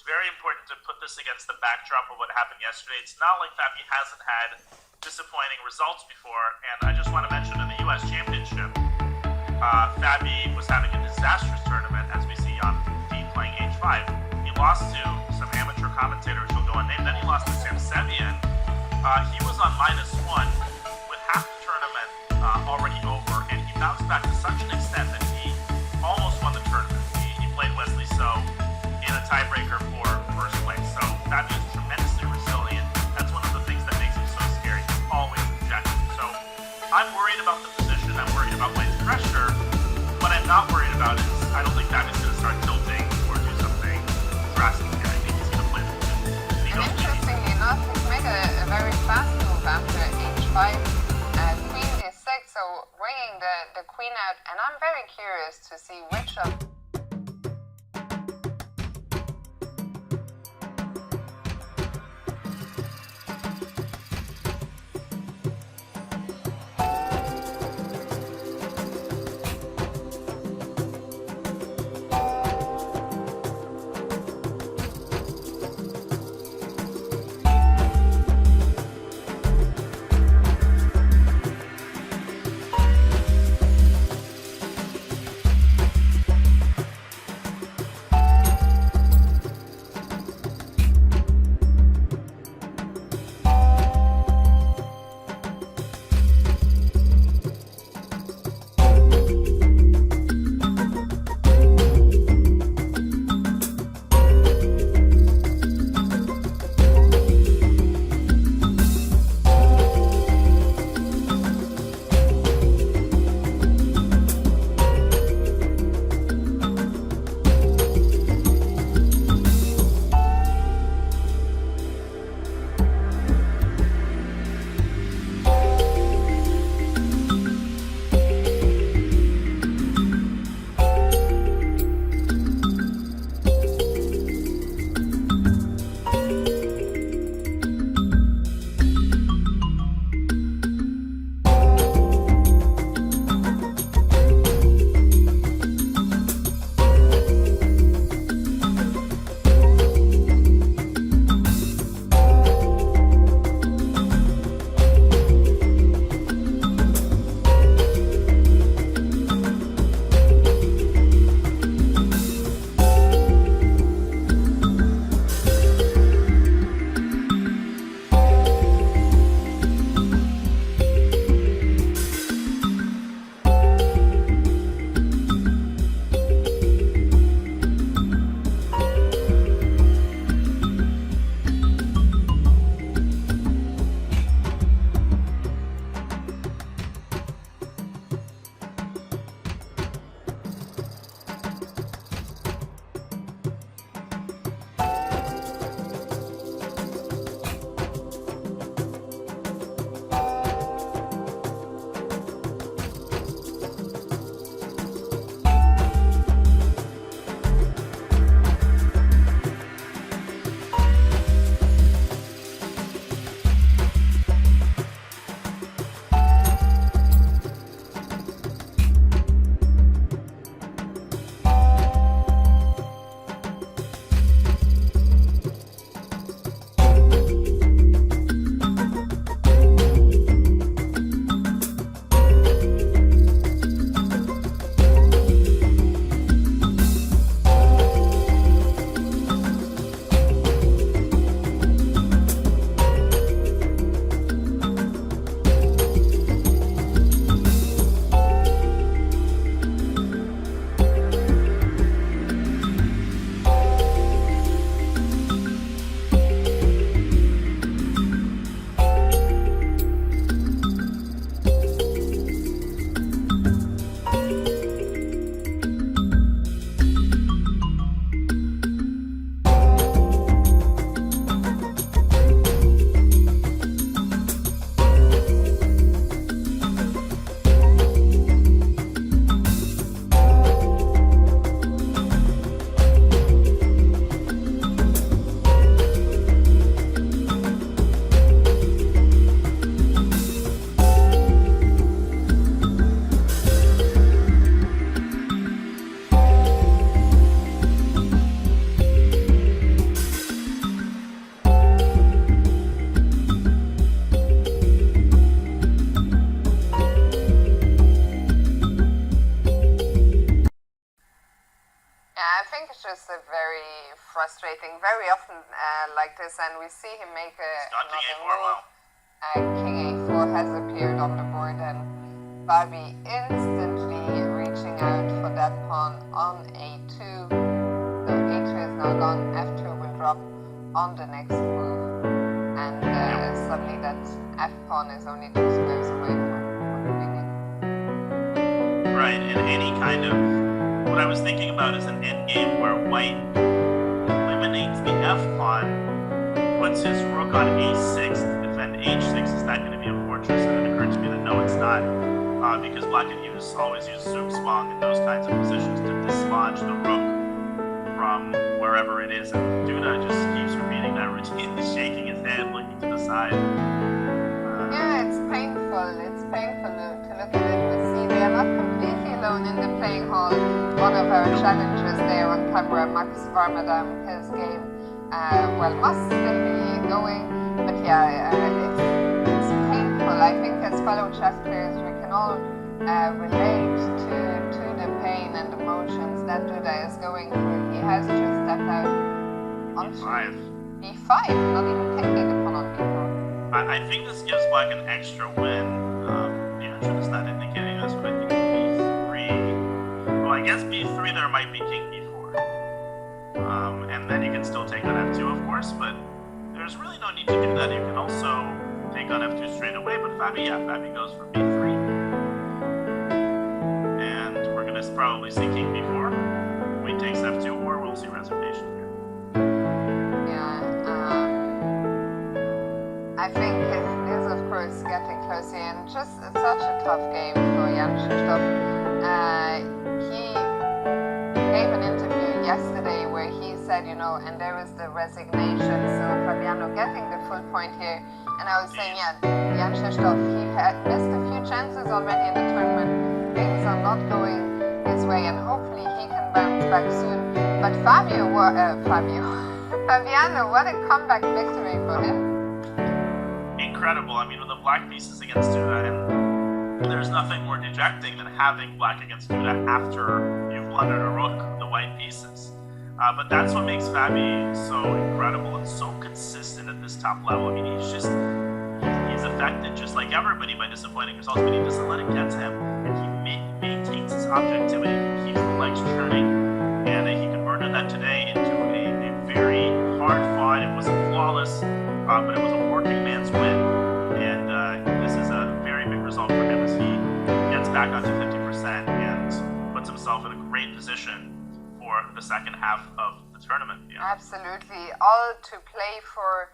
very important to put this against the backdrop of what happened yesterday. It's not like Fabi hasn't had disappointing results before, and I just want to mention in the U.S. Championship, Fabi was having a disastrous tournament, as we see on D playing H5. He lost to some amateur commentators who'll go unnamed, then he lost to Sam Sevian. He was on -1 with half the tournament already over, and he bounced back to such an extent that he almost won the tournament. He played Wesley So in a tiebreaker for first place. So Fabi is tremendously resilient. That's one of the things that makes him so scary. He's always objective. So I'm worried about the position. I'm worried about Wang's pressure. What I'm not worried about is I don't think Fabi's going to start tilting or do something drastic here. I think he's going to play the position. And interestingly enough, he's made a very fast move after H5. Queen D6, so bringing the queen out. And I'm very curious to see which of just a very frustrating, very often like this, and we see him make another move. King a4 has appeared on the board, and Fabi instantly reaching out for that pawn on a2. So a2 is now gone, f2 will drop on the next move, and suddenly that f pawn is only 2 squares away from winning. Right, and any kind of, what I was thinking about is an endgame where white eliminates the f pawn, puts his rook on a6 to defend h6. Is that going to be a fortress? And it occurred to me that no, it's not, because black can always use zugzwang in those kinds of positions to dislodge the rook from wherever it is. And Duda just keeps repeating that routine, shaking his head, looking to the side. Yeah, it's painful. It's painful to look at it. We see they are not completely alone in the playing hall. One of our challengers there on camera, Max Armageddon, his game, must still be going. But yeah, it's painful. I think as fellow chess players, we can all relate to the pain and emotions that Duda is going through. He has just stepped out on b5, not even taking the pawn on b4. I think this gives black an extra win. The answer is not indicating this, but I think b3. Well, I guess b3 there might be king b4, and then you can still take on f2, of course. But there's really no need to do that. You can also take on f2 straight away. But Fabi goes for b3, and we're gonna probably see king b4. Queen takes f2, or we'll see resignation here. I think it is, of course, getting closer, and just such a tough game for Jan-Krzysztof. He gave an interview yesterday where he said, and there is the resignation, so Fabiano getting the full point here. And I was saying, Jan-Krzysztof, he had missed a few chances already in the tournament. Things are not going his way, and hopefully he can bounce back soon. But Fabiano, what a comeback victory for him. Incredible. I mean, with the black pieces against Duda, and there's nothing more dejecting than having black against Duda after you've blundered a rook with the white pieces. But that's what makes Fabi so incredible and so consistent at this top level. I mean, he's affected just like everybody by disappointing results, but he doesn't let it get to him, and he maintains his objectivity. He keeps the legs churning, and he converted that today into a very hard-fought. It wasn't flawless, but it was a working man's win, and this is a very big result for him as he gets back onto 50% and puts himself in a great position for the second half of the tournament. Yeah. Absolutely, all to play for.